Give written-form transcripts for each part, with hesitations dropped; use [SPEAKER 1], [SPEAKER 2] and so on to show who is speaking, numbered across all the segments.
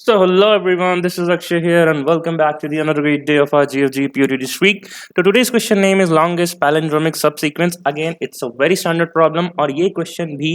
[SPEAKER 1] So hello everyone, this is Akshay here and welcome back to the another great day of our GFG Purity this week. So today's question name is longest palindromic subsequence. Again, it's a very standard problem और ये question भी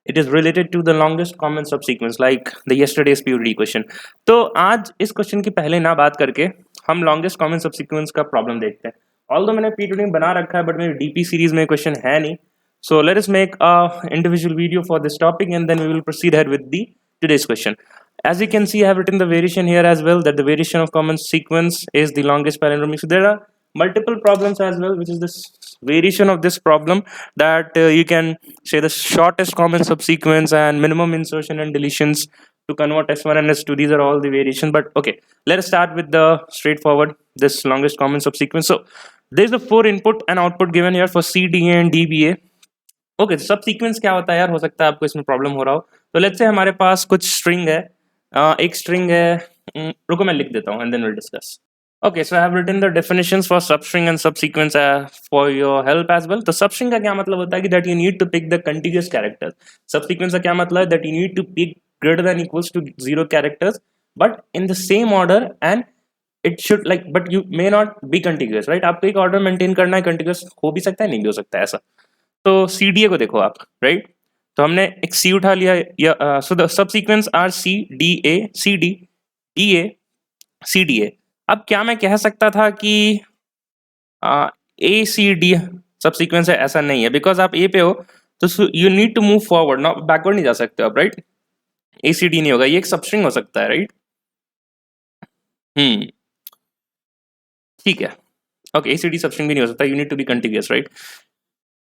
[SPEAKER 1] it is related to the longest common subsequence like the yesterday's purity question. तो आज इस question की पहले ना बात करके हम longest common subsequence का problem देखते हैं. Although मैंने purity बना रखा है but मेरी DP series में question है नहीं. So let us make a individual video for this topic and then we will proceed ahead with the today's question. As you can see, I have written the variation here as well, that the variation of common sequence is the longest palindromic. So there are multiple problems as well, which is this variation of this problem, that you can say the shortest common subsequence and minimum insertion and deletions to convert S1 and S2. These are all the variation. But okay, let us start with the straightforward, this longest common subsequence. So there is the 4 input and output given here for CDA and DBA. Okay, subsequence क्या होता है यार, हो सकता है आपको इसमें problem हो रहा हो. तो लेट्स से हमारे पास कुछ स्ट्रिंग है, एक स्ट्रिंग है, रुको मैं लिख देता हूँ and then will discuss. Okay, so I have written the definitions for substring and subsequence for your help as well. तो सबस्ट्रिंग का क्या मतलब होता है कि that you need to pick the continuous characters. Subsequence का क्या मतलब है, that you need to pick greater than equals to 0 characters but in the same order and it should like but you may not B continuous, right. आपको एक order maintain करना है, continuous हो भी सकता है, नहीं भी हो सकता है ऐसा. तो CDA को देखो आप, राइट. तो हमने एक C उठा लिया या so the subsequence are CDA CD DA CDA. अब क्या मैं कह सकता था कि ACD सब सीक्वेंस है, ऐसा नहीं है. बिकॉज आप A पे हो तो you need to move forward, ना बैकवर्ड नहीं जा सकते आप, राइट. ACD नहीं होगा, ये एक सबस्ट्रिंग हो सकता है, राइट. ठीक है. ओके, ACD सबस्ट्रिंग भी नहीं हो सकता, you need to be continuous, right.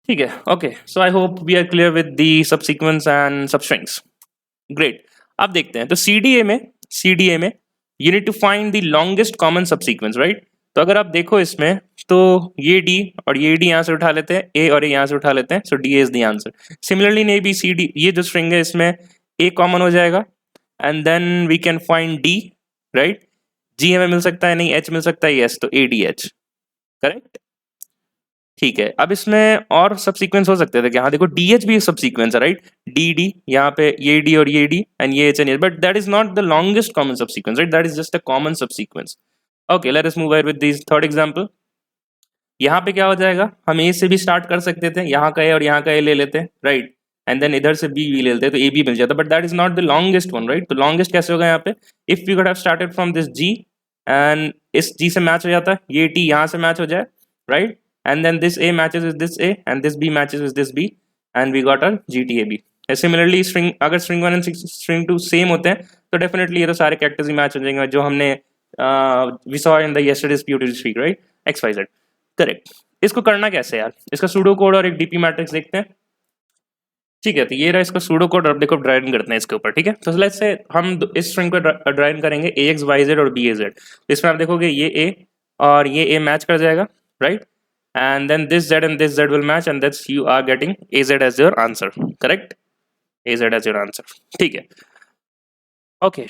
[SPEAKER 1] ठीक है. Okay, so I hope we are clear with the subsequence and substrings. Great. अब देखते हैं. तो CDA में you need to find the longest common subsequence, right. तो अगर आप देखो इसमें, तो ये D और ये D यहाँ से उठा लेते हैं, A और A यहाँ से उठा लेते हैं, सो D is the answer. Similarly in ABCD ये जो स्ट्रिंग है इसमें A कॉमन हो जाएगा and then we can find D, right. G हमें मिल सकता है, नहीं H मिल सकता है, यस, तो ADH, करेक्ट. ठीक है. अब इसमें और सब सीक्वेंस हो सकते थे क्या, हाँ देखो DH भी सब सीक्वेंस है, राइट. DD यहाँ पे ये D और ये D एंड ये H and but that is not the longest common subsequence, right. That is just a common subsequence. Okay, let us move ahead with this third example. यहाँ पे क्या हो जाएगा, हम A से भी start कर सकते थे, यहाँ का A और यहाँ का A ले लेते हैं, राइट. एंड देन इधर से B भी ले लेते हैं, तो A भी मिल जाता, but that is not the longest one, right. तो लॉन्गेस्ट कैसे होगा यहाँ पे, if we could have started from this G and इस G से मैच हो जाता है, ये T यहाँ से मैच हो जाए, right. And then this A matches with this A and this B matches with this B and we got our GTAB. Similarly string, अगर string 1 and string 2 same होते हैं तो definitely ये तो सारे characters ही match हो जाएंगे जो हमने we saw in the yesterday's purity streak, right. XYZ, correct. इसको करना कैसे यार, इसका सूडो कोड और एक DP मैट्रिक्स देखते हैं. ठीक है, तो ये रहा इसका सूडो कोड. अब देखो ड्राइन करते हैं इसके ऊपर, ठीक है. तो लेट्स से हम इस स्ट्रिंग को ड्राइन करेंगे AXYZ और BAZ. तो इसमें आप देखोगे ये A और ये A मैच कर जाएगा, right. And then this Z and this Z will match and that's you are getting AZ as your answer, correct. AZ as your answer, ठीक है. ओके,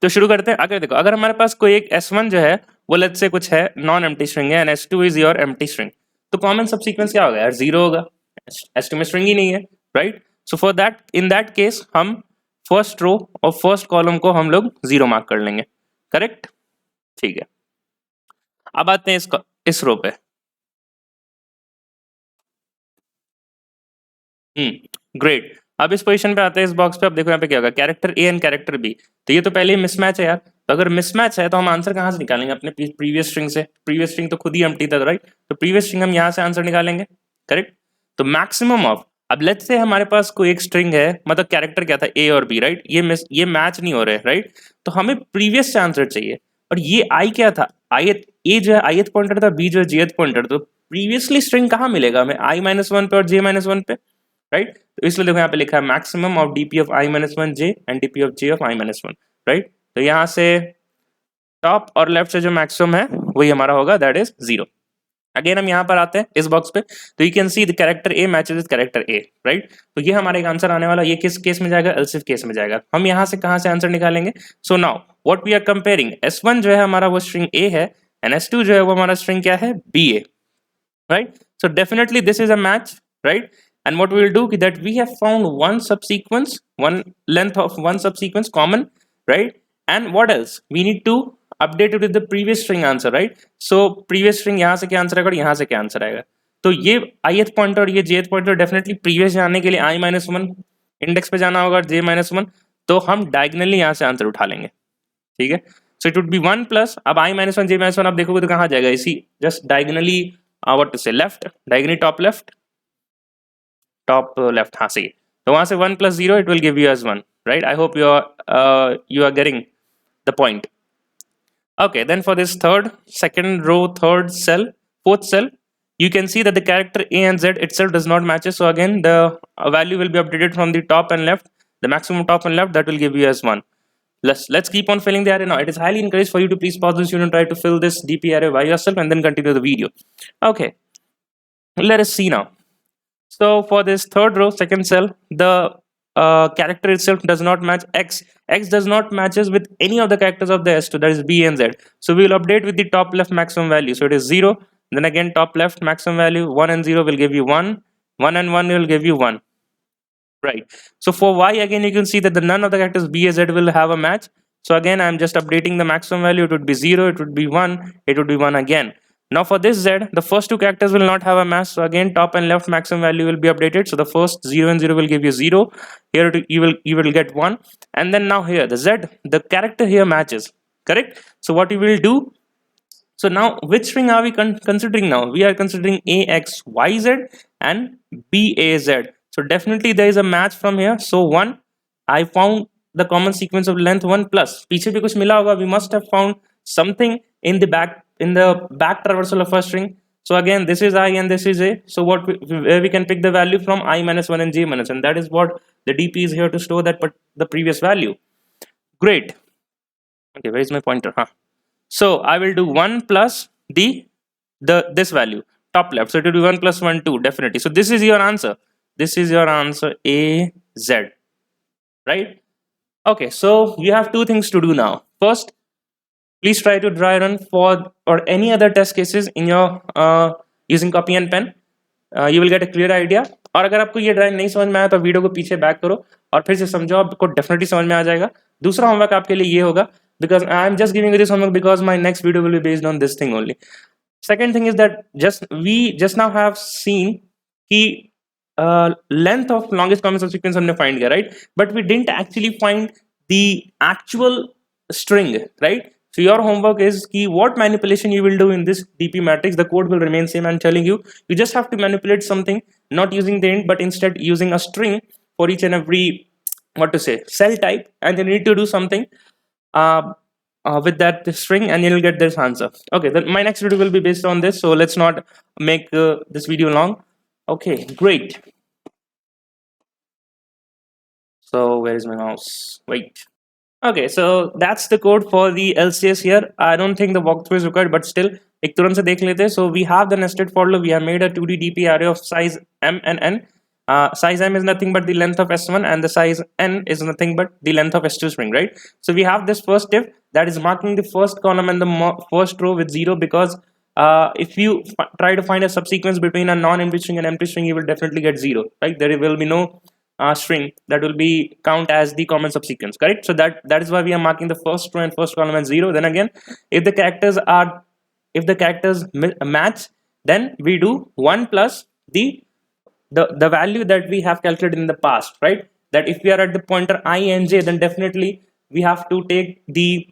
[SPEAKER 1] तो शुरू करते हैं. अगर देखो, अगर हमारे पास कोई एक S1 जो है वो लेट्स से कुछ है नॉन एम्प्टी स्ट्रिंग है and S2 is your empty string, तो कॉमन सबसीक्वेंस क्या होगा यार, 0 होगा. S2 में स्ट्रिंग ही नहीं है, right. So for that, in that case हम फर्स्ट रो और फर्स्ट कॉलम को हम लोग 0 मार्क कर लेंगे, करेक्ट. ठीक है. अब आते हैं इस रो पे. ग्रेट. अब इस पोजीशन पे आते हैं, इस बॉक्स पे. अब देखो यहाँ पे क्या होगा, character A and character B. तो ये तो पहले ही मिसमैच है यार. तो अगर मिसमैच है तो हम आंसर कहाँ से निकालेंगे अपने प्रीवियस स्ट्रिंग से. प्रीवियस स्ट्रिंग तो खुद ही एम्प्टी था, राइट. तो प्रीवियस स्ट्रिंग हम यहाँ से आंसर निकालेंगे, करेक्ट. तो मैक्सिमम ऑफ, अब लेट्स से हमारे पास कोई एक स्ट्रिंग है, मतलब कैरेक्टर क्या था A और B, राइट. ये मैच नहीं हो रहे, राइट. तो हमें प्रीवियस से आंसर चाहिए. और ये I क्या था, A जो है ith पॉइंटर था, B जो है jth पॉइंटर. तो प्रीवियसली स्ट्रिंग कहाँ मिलेगा हमें, I-1 पे और J-1 पे, राइट. तो इसलिए देखो यहाँ पे लिखा है maximum of DP of I-1 J and DP of J of I-1, right. तो यहाँ से टॉप और लेफ्ट से जो मैक्सिमम है वही हमारा होगा, दैट इज 0. अगेन हम यहाँ पर आते हैं इस बॉक्स पे. तो you can see the character A matches with character A, right. तो ये हमारा एक आंसर आने वाला. ये किस केस में जाएगा, एल्सिफ केस में जाएगा. हम यहाँ से कहाँ से आंसर निकालेंगे. So now what we are comparing, S1 जो है हमारा वो स्ट्रिंग A है एंड S2 जो है वो हमारा स्ट्रिंग क्या है, BA, right. So definitely this is a match, right. And what we will do that we have found one subsequence, one length of one subsequence common right? And what else? We need to update it with the previous string answer, right? So previous string यहाँ से क्या answer आएगा और यहाँ से क्या answer आएगा. तो ये ith पॉइंटर और ये jth पॉइंटर डेफिनेटली प्रीवियस जाने के लिए i-1 इंडेक्स पे जाना होगा और j-1, तो हम डायगनली यहाँ से आंसर उठा लेंगे, ठीक है. So it would be 1 plus, अब i-1 j-1 आप देखोगे तो कहाँ जाएगा, इसी जस्ट डायगनली व्हाट टू से लेफ्ट, डायगनली टॉप लेफ्ट हाँ सही. तो वहां से 1 plus 0 it will give you as 1, right? I hope you are getting the point. Okay, then for this second row, third cell, fourth cell, you can see that the character A and Z itself does not matches. So again, the value will be updated from the top and left, the maximum top and left, that will give you as 1. Let's keep on filling the array now. It is highly encouraged for you to please pause this unit, try to fill this DP array by yourself and then continue the video. Okay, let us see now. So for this third row, second cell, the character itself does not match X. X does not matches with any of the characters of the S2, that is B and Z. So we will update with the top left maximum value. So it is 0. Then again top left maximum value, 1 and 0 will give you 1. 1 and 1 will give you 1. Right. So for Y again, you can see that the none of the characters B and Z will have a match. So again, I'm just updating the maximum value. It would be 0, it would be 1, it would be 1 again. Now for this Z, the first two characters will not have a match. So again, top and left maximum value will be updated. So the first 0 and 0 will give you 0. Here you will get 1. And then now here, the Z, the character here matches. Correct? So what you will do, so now which string are we considering now? We are considering AXYZ and BAZ. So definitely there is a match from here. So 1, I found the common sequence of length 1 plus. पीछे भी कुछ मिला होगा. We must have found something in the back traversal of a string. So again, this is I and this is A. So where we can pick the value from i-1 and j-1, and that is what the DP is here to store that, but the previous value. Great. Okay, where is my pointer? So I will do 1 plus this value top left. So it will be 1 plus 1 2 definitely. So this is your answer. This is your answer, A Z, right? Okay, so you have two things to do now. First, please try to dry run for or any other test cases in your using copy and pen. You will get a clear idea. और अगर आपको ये drawing नहीं समझ में आया तो video को पीछे बैक करो और फिर से समझो, आपको डेफिनेटली समझ में आ जाएगा. दूसरा होमवर्क आपके लिए ये होगा, because I am just giving you this homework because my next video will be based on this thing only. Second thing is that we just now have seen कि length of longest common subsequence हमने find किया, right? But we didn't actually find the actual string, right? So your homework is key what manipulation you will do in this DP matrix. The code will remain same. I'm telling you, you just have to manipulate something, not using the int, but instead using a string for each and every cell type, and you need to do something with that string, and you'll get this answer. Okay, then my next video will be based on this, so let's not make this video long. Okay, great. So where is my mouse? Wait. Okay, so that's the code for the LCS here. I don't think the walkthrough is required, but still, एक तुरंत से देख लेते हैं. So we have the nested for loop. We have made a 2D DP array of size m and n. Size m is nothing but the length of S1, and the size n is nothing but the length of S2 string, right? So we have this first if that is marking the first column and the first row with 0, because if you try to find a subsequence between a non-empty string and empty string, you will definitely get 0, right? There will be no string that will be count as the common subsequence, correct? So that is why we are marking the first row and first column as 0. Then again, if the characters match, then we do 1 plus the value that we have calculated in the past, right? That if we are at the pointer I and j, then definitely we have to take the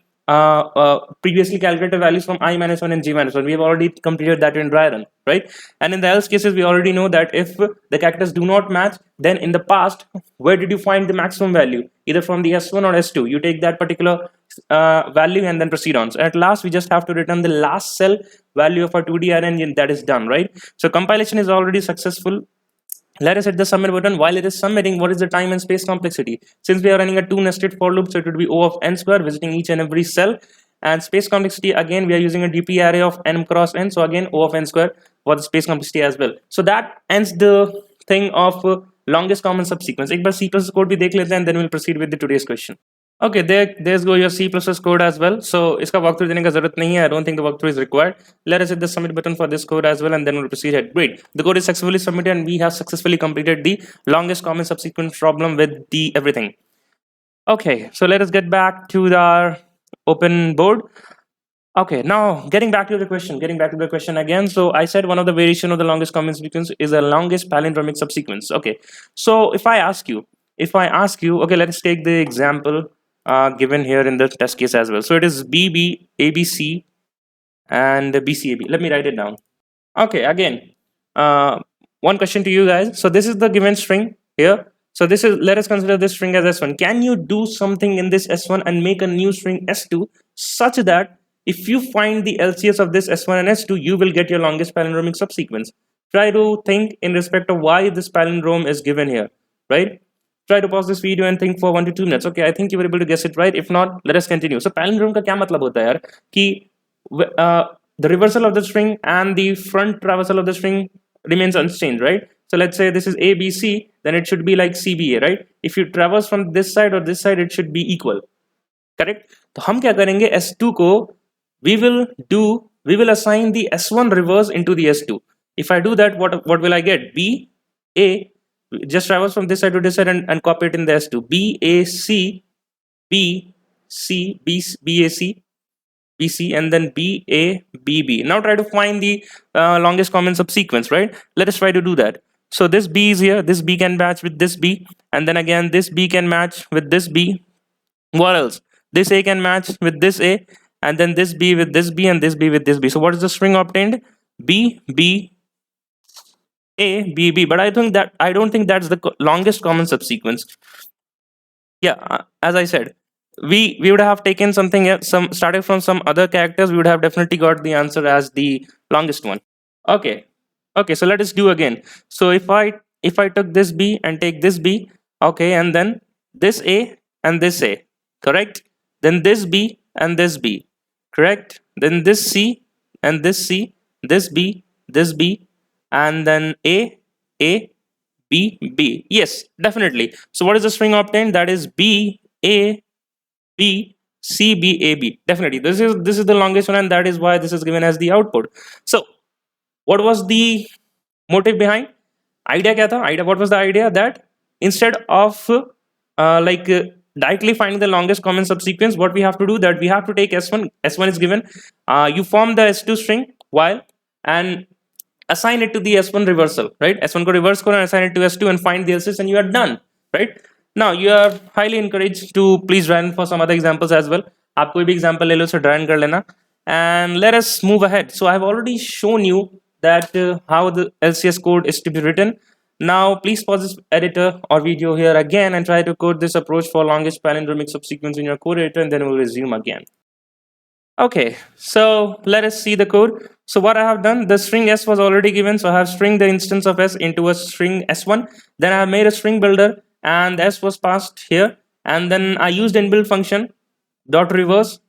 [SPEAKER 1] previously calculated values from i-1 and j-1. We have already completed that in dry run, right? And in the else cases, we already know that if the characters do not match, then in the past, where did you find the maximum value? Either from the S1 or S2. You take that particular value and then proceed on. So at last, we just have to return the last cell value of our 2D array, and that is done, right? So compilation is already successful. Let us hit the submit button. While it is submitting, what is the time and space complexity? Since we are running a 2 nested for loop, so it would be O of n square, visiting each and every cell. And space complexity, again, we are using a DP array of n cross n, so again O of n square for the space complexity as well. So that ends the thing of longest common subsequence. एक बार C++ code भी देख लेते हैं, and then we'll proceed with the today's question. Okay, there's go your C++ code as well. So इसका walkthrough देने का जरूरत नहीं है. I don't think the walkthrough is required. Let us hit the submit button for this code as well, and then we'll proceed ahead. Great. The code is successfully submitted, and we have successfully completed the longest common subsequence problem with the everything. Okay, so let us get back to our open board. Okay, now getting back to the question again. So I said one of the variation of the longest common sequence is the longest palindromic subsequence. Okay, so if I ask you, okay, let's take the example given here in the test case as well. So it is BB ABC and BCAB. Let me write it down. Okay, again, one question to you guys. So this is the given string here. So this is, let us consider this string as S1. Can you do something in this S1 and make a new string S2 such that if you find the LCS of this S1 and S2, you will get your longest palindromic subsequence? Try to think in respect of why this palindrome is given here, right? Try to pause this video and think for 1 to 2 minutes. Okay, I think you were able to guess it right. If not, let us continue. So palindrome का क्या मतलब होता है यार कि the reversal of the string and the front traversal of the string remains unchanged, right? So let's say this is ABC, then it should be like CBA, right? If you traverse from this side or this side, it should be equal, correct? तो हम क्या करेंगे S2 को we will assign the S1 reverse into the S2. If I do that, what will I get? B A, just traverse from this side to this side and copy it in the S2. B A C B C B B A C BC and then BABB. Now try to find the longest common subsequence, right? Let us try to do that. So this B is here, this B can match with this B, and then again this B can match with this B. What else? This A can match with this A, and then this B with this B, and this B with this B. So what is the string obtained? B B A B B. But I don't think that's the longest common subsequence. Yeah, as I said, we would have taken something else, started from some other characters, we would have definitely got the answer as the longest one. Okay, so let us do again. So if I took this B and take this B, okay, and then this A and this A, correct? Then this B and this B, correct? Then this C and this C, this B, and then A B B. Yes, definitely. So what is the string obtained? That is B A B C B A B. Definitely, this is the longest one, and that is why this is given as the output. So what was the motive behind? Idea kya tha? Idea, what was the idea? That instead of directly finding the longest common subsequence, what we have to do, that we have to take S1 is given, you form the S2 string while and assign it to the S1 reversal, right? S1 ko reverse karo and assign it to S2 and find the LCS, and you are done, right? Now you are highly encouraged to please run for some other examples as well. आप कोई भी example ले लो, so run कर लेना, and let us move ahead. So I have already shown you that how the LCS code is to be written. Now please pause this editor or video here again and try to code this approach for longest palindromic subsequence in your code editor, and then we'll resume again. Okay, so let us see the code. So what I have done, the string S was already given, so I have stringed the instance of S into a string S1. Then I have made a string builder, and S was passed here, and then I used inbuilt function dot reverse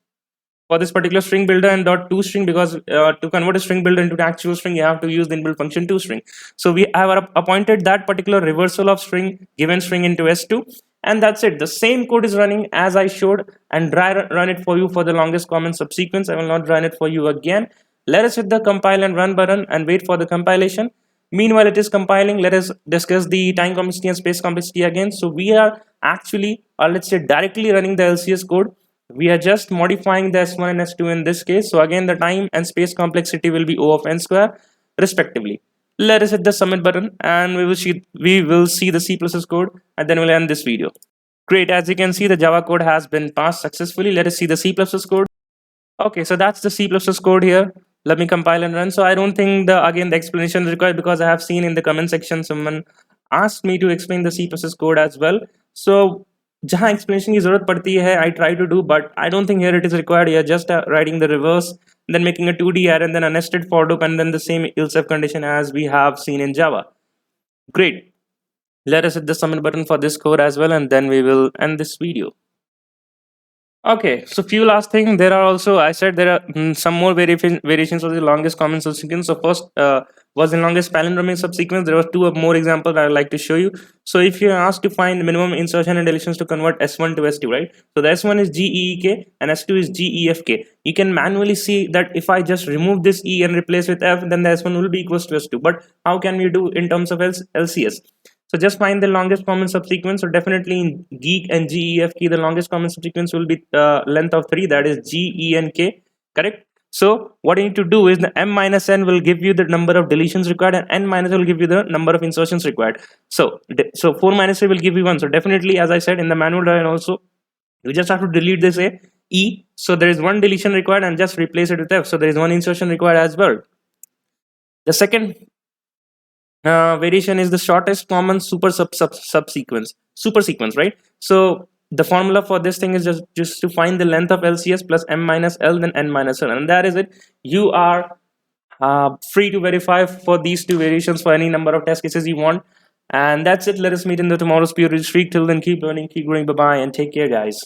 [SPEAKER 1] for this particular string builder and dot toString, because to convert a string builder into an actual string, you have to use the inbuilt function toString. So we have appointed that particular reversal of string given string into S2, and that's it. The same code is running as I showed, and run it for you for the longest common subsequence. I will not run it for you again. Let us hit the compile and run button and wait for the compilation. Meanwhile it is compiling, let us discuss the time complexity and space complexity again. So we are actually, or let's say directly running the LCS code. We are just modifying the S1 and S2 in this case. So again, the time and space complexity will be O of n square respectively. Let us hit the submit button, and we will see the C++ code, and then we'll end this video. Great, as you can see, the Java code has been passed successfully. Let us see the C++ code. Okay, so that's the C++ code here. Let me compile and run. So I don't think the explanation is required, because I have seen in the comment section someone asked me to explain the C++ code as well. So जहाँ explanation की जरूरत पड़ती है, I try to do, but I don't think here it is required. Here just writing the reverse, then making a 2D array, and then a nested for loop, and then the same else-if condition as we have seen in Java. Great. Let us hit the submit button for this code as well, and then we will end this video. Okay, so few last thing. There are also, I said there are some more variations of the longest common subsequence. So first was the longest palindromic subsequence. There were two more examples I would like to show you. So if you are asked to find minimum insertion and deletions to convert S1 to S2, right? So the S1 is GEEK and S2 is GEFK. You can manually see that if I just remove this E and replace with F, then the S1 will be equals to S2. But how can we do in terms of LCS? So just find the longest common subsequence. So definitely in geek and GEF key, the longest common subsequence will be length of 3, that is G, E, and K, correct? So what you need to do is the m minus n will give you the number of deletions required, and n minus will give you the number of insertions required. So 4 minus 3 will give you 1. So definitely, as I said in the manual and also, you just have to delete this a E. So there is one deletion required and just replace it with F. So there is one insertion required as well. The second variation is the shortest common supersequence, right? So the formula for this thing is just to find the length of LCS plus m minus L, then n minus L, and that is it. You are free to verify for these two variations for any number of test cases you want. And that's it. Let us meet in the tomorrow's period streak. Till then, keep learning, keep growing. Bye bye, and take care, guys.